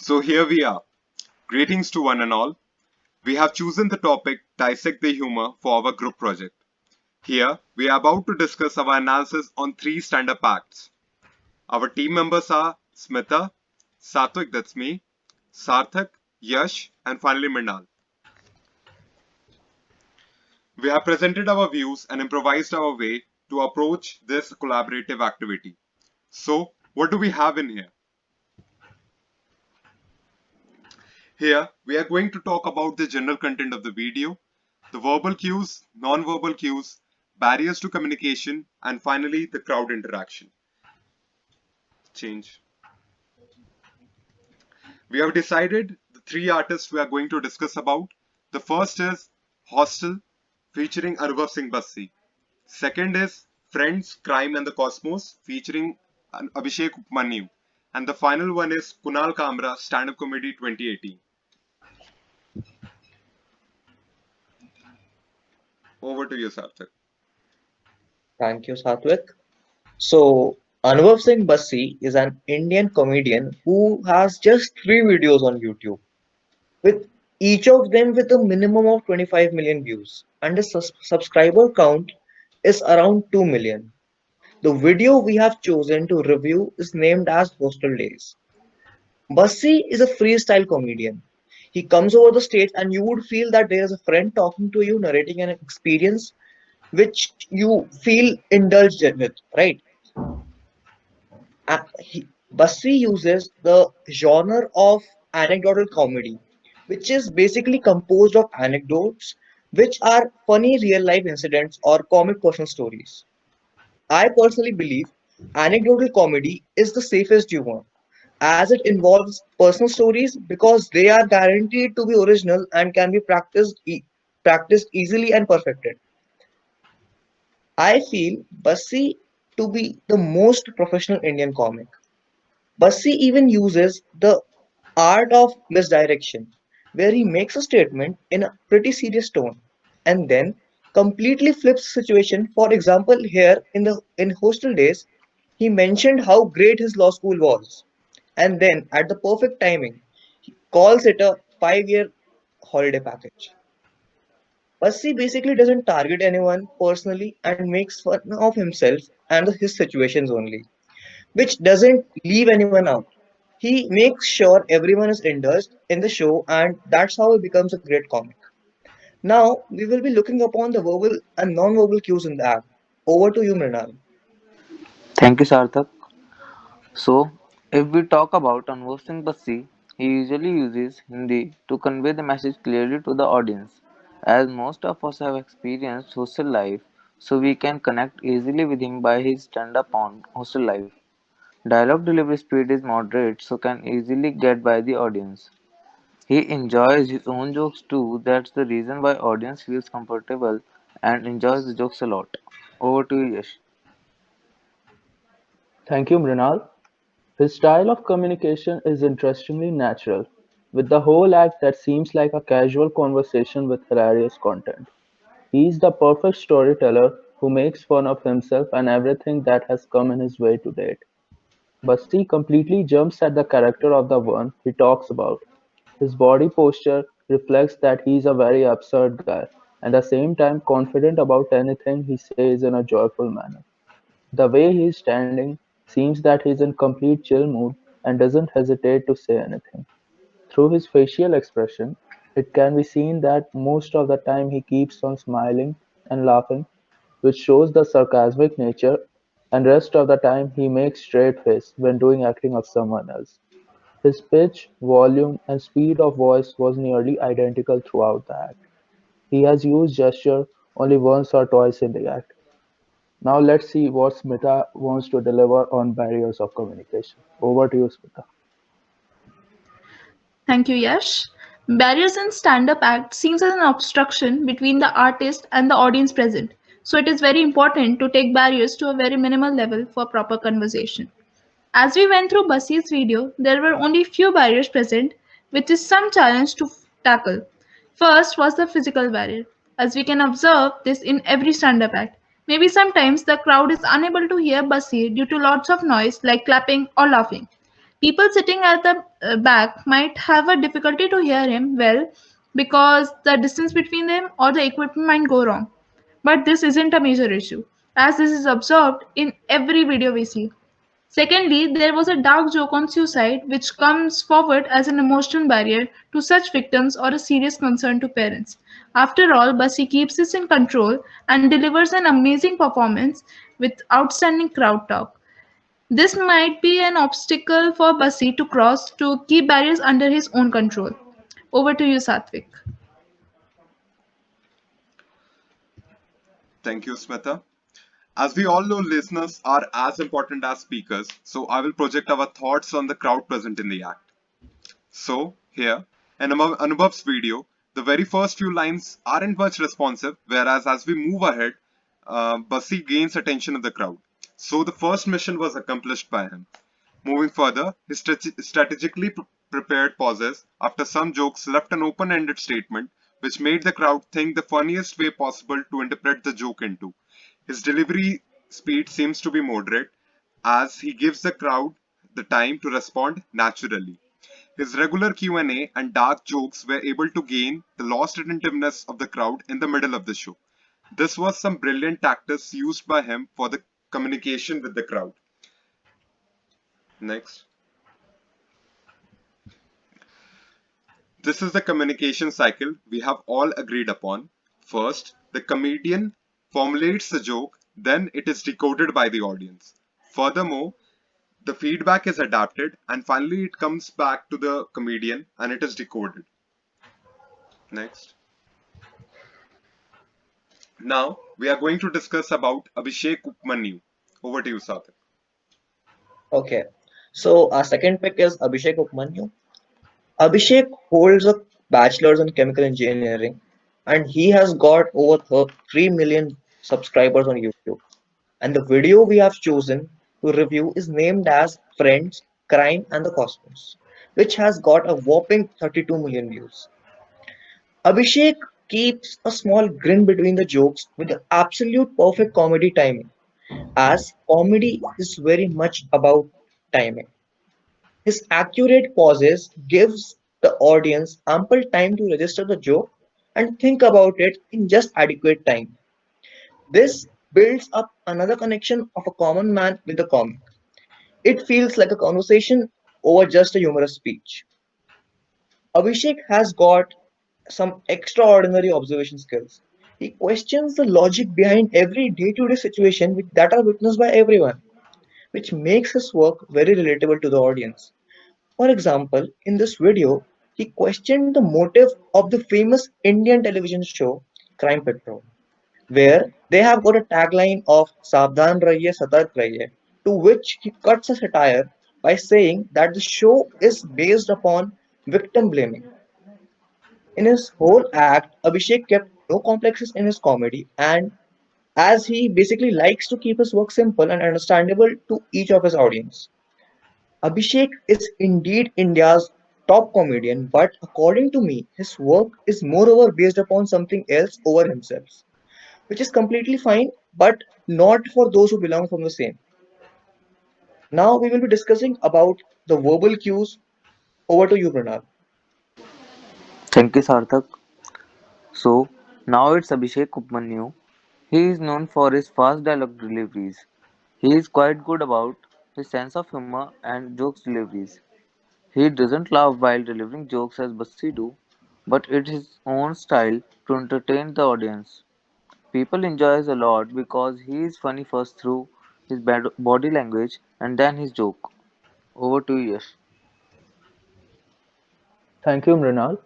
So here we are. Greetings to one and all. We have chosen the topic Dissect the Humor for our group project. Here, we are about to discuss our analysis on three stand-up acts. Our team members are Smita, Satvik, that's me, Sarthak, Yash, and finally Mrinal. We have presented our views and improvised our way to approach this collaborative activity. So, what do we have in here? Here, we are going to talk about the general content of the video, the verbal cues, non-verbal cues, barriers to communication, and finally the crowd interaction. Change. We have decided the three artists we are going to discuss about. The first is Hostel, featuring Anubhav Singh Bassi. Second is Friends, Crime and the Cosmos, featuring Abhishek Upmanyu. And the final one is Kunal Kamra, Stand-Up Comedy 2018. Over to you, Sarthak. Thank you, Satvik. So, Anubhav Singh Bassi is an Indian comedian who has just three videos on YouTube, with each of them with a minimum of 25 million views, and his subscriber count is around 2 million. The video we have chosen to review is named as Hostel Days. Bassi is a freestyle comedian. He comes over the stage, and you would feel that there is a friend talking to you, narrating an experience which you feel indulged with, right? Basri uses the genre of anecdotal comedy, which is basically composed of anecdotes which are funny real life incidents or comic personal stories. I personally believe anecdotal comedy is the safest humor as it involves personal stories because they are guaranteed to be original and can be practiced easily and perfected. I feel Bassi to be the most professional Indian comic. Bassi even uses the art of misdirection, where he makes a statement in a pretty serious tone and then completely flips the situation. For example, here in Hostel Days, he mentioned how great his law school was, and then at the perfect timing, he calls it a 5 year holiday package. Bassi basically doesn't target anyone personally and makes fun of himself and his situations only, which doesn't leave anyone out. He makes sure everyone is indulged in the show, and that's how it becomes a great comic. Now, we will be looking upon the verbal and non-verbal cues in the act. Over to you, Mrinal. Thank you, Sarthak. So, if we talk about Anwar Singh Bassi, he usually uses Hindi to convey the message clearly to the audience. As most of us have experienced hostel life, so we can connect easily with him by his stand-up on hostel life. Dialogue delivery speed is moderate, so can easily get by the audience. He enjoys his own jokes too. That's the reason why audience feels comfortable and enjoys the jokes a lot. Over to you, Yash. Thank you, Mrinal. His style of communication is interestingly natural, with the whole act that seems like a casual conversation with hilarious content. He is the perfect storyteller who makes fun of himself and everything that has come in his way to date. Basti completely jumps at the character of the one he talks about. His body posture reflects that he is a very absurd guy, and at the same time confident about anything he says in a joyful manner. The way he is standing seems that he is in complete chill mood and doesn't hesitate to say anything. Through his facial expression, it can be seen that most of the time he keeps on smiling and laughing, which shows the sarcastic nature, and rest of the time he makes straight face when doing acting of someone else. His pitch, volume, and speed of voice was nearly identical throughout the act. He has used gesture only once or twice in the act. Now let's see what Smita wants to deliver on barriers of communication. Over to you, Smita. Thank you, Yash. Barriers in stand up act seems as an obstruction between the artist and the audience present. So it is very important to take barriers to a very minimal level for proper conversation. As we went through Basi's video, there were only few barriers present, which is some challenge to tackle. First was the physical barrier, as we can observe this in every stand-up act. Maybe sometimes the crowd is unable to hear Basi due to lots of noise like clapping or laughing. People sitting at the back might have a difficulty to hear him well because the distance between them or the equipment might go wrong. But this isn't a major issue, as this is observed in every video we see. Secondly, there was a dark joke on suicide which comes forward as an emotional barrier to such victims or a serious concern to parents. After all, Bussy keeps this in control and delivers an amazing performance with outstanding crowd talk. This might be an obstacle for Bussy to cross to keep barriers under his own control. Over to you, Satvik. Thank you, Smita. As we all know, listeners are as important as speakers, so I will project our thoughts on the crowd present in the act. So, here, in Anubhav's video, the very first few lines aren't much responsive, whereas as we move ahead, Bussy gains attention of the crowd. So, the first mission was accomplished by him. Moving further, he strategically prepared pauses after some jokes left an open ended statement, which made the crowd think the funniest way possible to interpret the joke into. His delivery speed seems to be moderate, as he gives the crowd the time to respond naturally. His regular Q&A and dark jokes were able to gain the lost attentiveness of the crowd in the middle of the show. This was some brilliant tactics used by him for the communication with the crowd. Next. This is the communication cycle we have all agreed upon. First, the comedian formulates the joke, then it is decoded by the audience. Furthermore, the feedback is adapted, and finally it comes back to the comedian and it is decoded. Next. Now we are going to discuss about Abhishek Upmanyu. Over to you, Sathik. Okay. So our second pick is Abhishek Upmanyu. Abhishek holds a bachelor's in chemical engineering and he has got over 3 million subscribers on YouTube. And the video we have chosen to review is named as Friends, Crime and the Cosmos, which has got a whopping 32 million views. Abhishek keeps a small grin between the jokes with the absolute perfect comedy timing, as comedy is very much about timing. His accurate pauses gives the audience ample time to register the joke and think about it in just adequate time. This builds up another connection of a common man with the comic. It feels like a conversation over just a humorous speech. Abhishek has got some extraordinary observation skills. He questions the logic behind every day-to-day situation that are witnessed by everyone, which makes his work very relatable to the audience. For example, in this video, he questioned the motive of the famous Indian television show Crime Patrol, where they have got a tagline of Savdhan Rahiye Satark Rahiye, to which he cuts a satire by saying that the show is based upon victim blaming. In his whole act, Abhishek kept no complexes in his comedy, and as he basically likes to keep his work simple and understandable to each of his audience. Abhishek is indeed India's top comedian, but according to me, his work is moreover based upon something else over himself, which is completely fine, but not for those who belong from the same. Now we will be discussing about the verbal cues. Over to you, Pranal. Thank you, Sarthak. So, now it's Abhishek Upmanyu. He is known for his fast dialogue deliveries. He is quite good about his sense of humor and jokes deliveries. He doesn't laugh while delivering jokes as Bassi do, but it's his own style to entertain the audience. People enjoy us a lot because he is funny first through his body language and then his joke. Over to you, Yash. Thank you, Mrinal.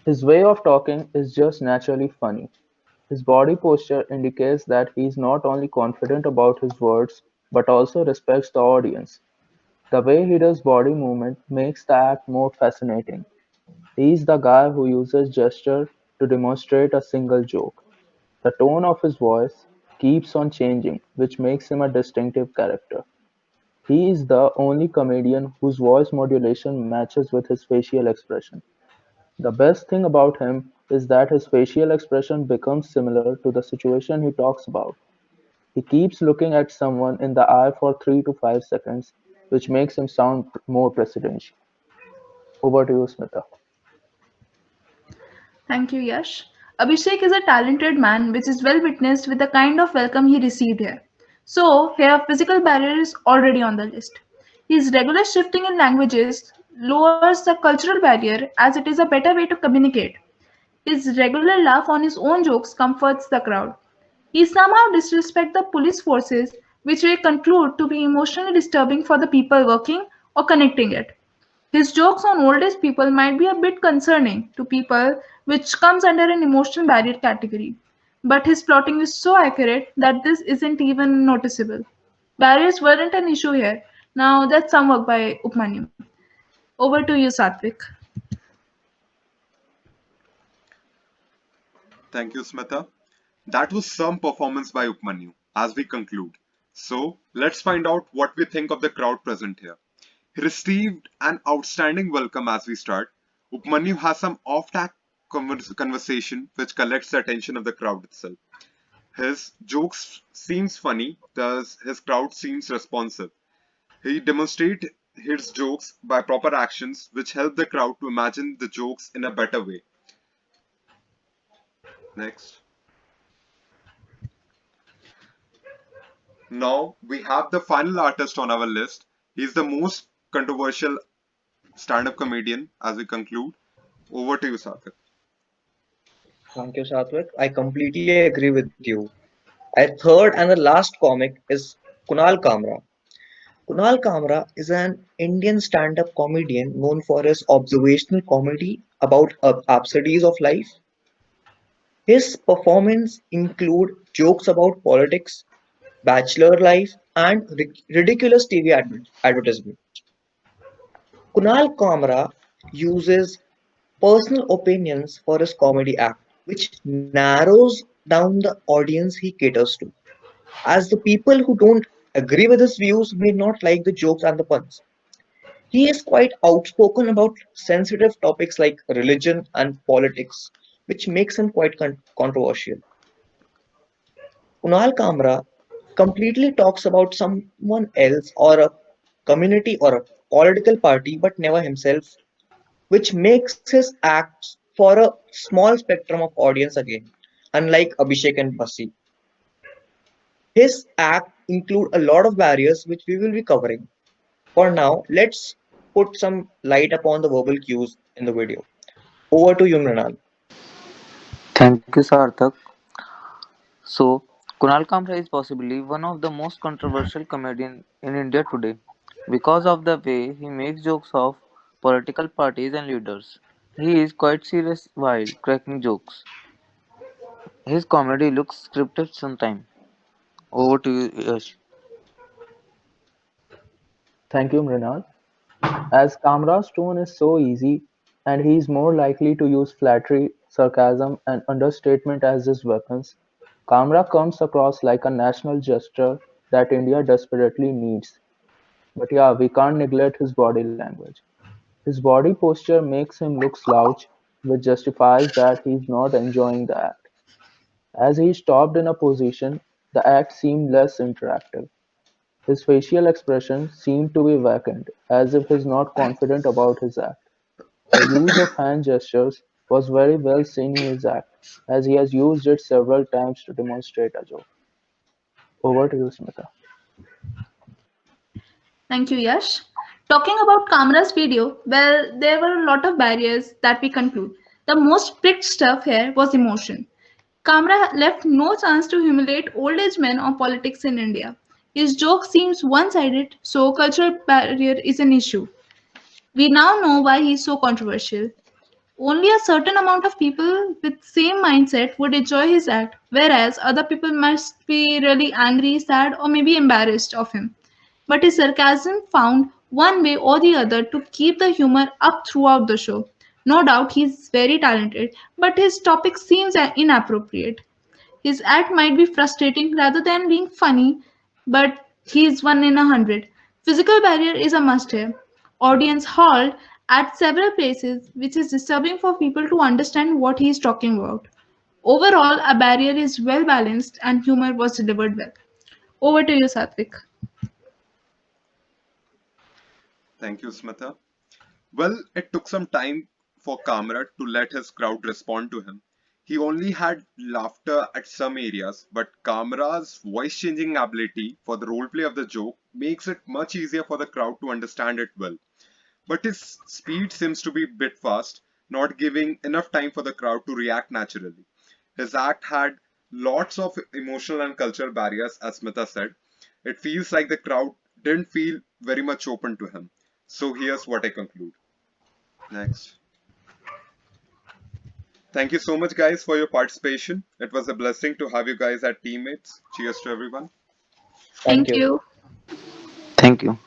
His way of talking is just naturally funny. His body posture indicates that he is not only confident about his words but also respects the audience. The way he does body movement makes the act more fascinating. He is the guy who uses gesture to demonstrate a single joke. The tone of his voice keeps on changing, which makes him a distinctive character. He is the only comedian whose voice modulation matches with his facial expression. The best thing about him is that his facial expression becomes similar to the situation he talks about. He keeps looking at someone in the eye for 3 to 5 seconds, which makes him sound more presidential. Over to you, Smita. Thank you, Yash. Abhishek is a talented man, which is well witnessed with the kind of welcome he received here. So, here, physical barrier is already on the list. His regular shifting in languages lowers the cultural barrier as it is a better way to communicate. His regular laugh on his own jokes comforts the crowd. He somehow disrespects the police forces, which we conclude to be emotionally disturbing for the people working or connecting it. His jokes on old age people might be a bit concerning to people, which comes under an emotional barrier category. But his plotting is so accurate that this isn't even noticeable. Barriers weren't an issue here. Now that's some work by Upmanyu. Over to you, Satvik. Thank you, Smita. That was some performance by Upmanyu as we conclude. So, let's find out what we think of the crowd present here. He received an outstanding welcome as we start. Upmanyu has some off-tack conversation which collects the attention of the crowd itself. His jokes seems funny, thus his crowd seems responsive. He demonstrates his jokes by proper actions which help the crowd to imagine the jokes in a better way. Next. Now we have the final artist on our list. He's the most controversial stand-up comedian as we conclude. Over to you, Saket. Thank you, Satvik. I completely agree with you. Our third and the last comic is Kunal Kamra. Kunal Kamra is an Indian stand-up comedian known for his observational comedy about absurdities of life. His performances include jokes about politics, bachelor life, and ridiculous TV advertisements. Kunal Kamra uses personal opinions for his comedy act, which narrows down the audience he caters to, as the people who don't agree with his views may not like the jokes and the puns. He is quite outspoken about sensitive topics like religion and politics, which makes him quite controversial. Kunal Kamra completely talks about someone else or a community or a political party, but never himself, which makes his acts for a small spectrum of audience again, unlike Abhishek and Basi. His act include a lot of barriers which we will be covering. For now, let's put some light upon the verbal cues in the video. Over to you, Mrinal. Thank you, Sarthak. So, Kunal Kamra is possibly one of the most controversial comedians in India today because of the way he makes jokes of political parties and leaders. He is quite serious while cracking jokes. His comedy looks scripted sometimes. Over to you, Yash. Thank you, Mrinal. As Kamra's tone is so easy, and he is more likely to use flattery, sarcasm, and understatement as his weapons, Kamra comes across like a national gesture that India desperately needs. But yeah, we can't neglect his body language. His body posture makes him look slouched, which justifies that he is not enjoying the act. As he stopped in a position, the act seemed less interactive. His facial expression seemed to be vacant, as if he is not confident about his act. The use of hand gestures was very well seen in his act, as he has used it several times to demonstrate a joke. Over to you, Smita. Thank you, Yash. Talking about Kamra's video, well, there were a lot of barriers that we conclude. The most pricked stuff here was emotion. Kamra left no chance to humiliate old age men or politics in India. His joke seems one sided, so cultural barrier is an issue. We now know why he's so controversial. Only a certain amount of people with same mindset would enjoy his act, whereas other people must be really angry, sad, or maybe embarrassed of him. But his sarcasm found one way or the other to keep the humor up throughout the show. No doubt he's very talented, but his topic seems inappropriate. His act might be frustrating rather than being funny, but he's one in 100. Physical barrier is a must here. Audience hauled at several places, which is disturbing for people to understand what he is talking about. Overall, a barrier is well balanced and humor was delivered well. Over to you, Satvik. Thank you, Smitha. Well, it took some time for Kamrat to let his crowd respond to him. He only had laughter at some areas, but Kamra's voice changing ability for the roleplay of the joke makes it much easier for the crowd to understand it well. But his speed seems to be a bit fast, not giving enough time for the crowd to react naturally. His act had lots of emotional and cultural barriers, as Smita said. It feels like the crowd didn't feel very much open to him. So here's what I conclude. Next. Thank you so much, guys, for your participation. It was a blessing to have you guys as teammates. Cheers to everyone. Thank Thank you. you. Thank you.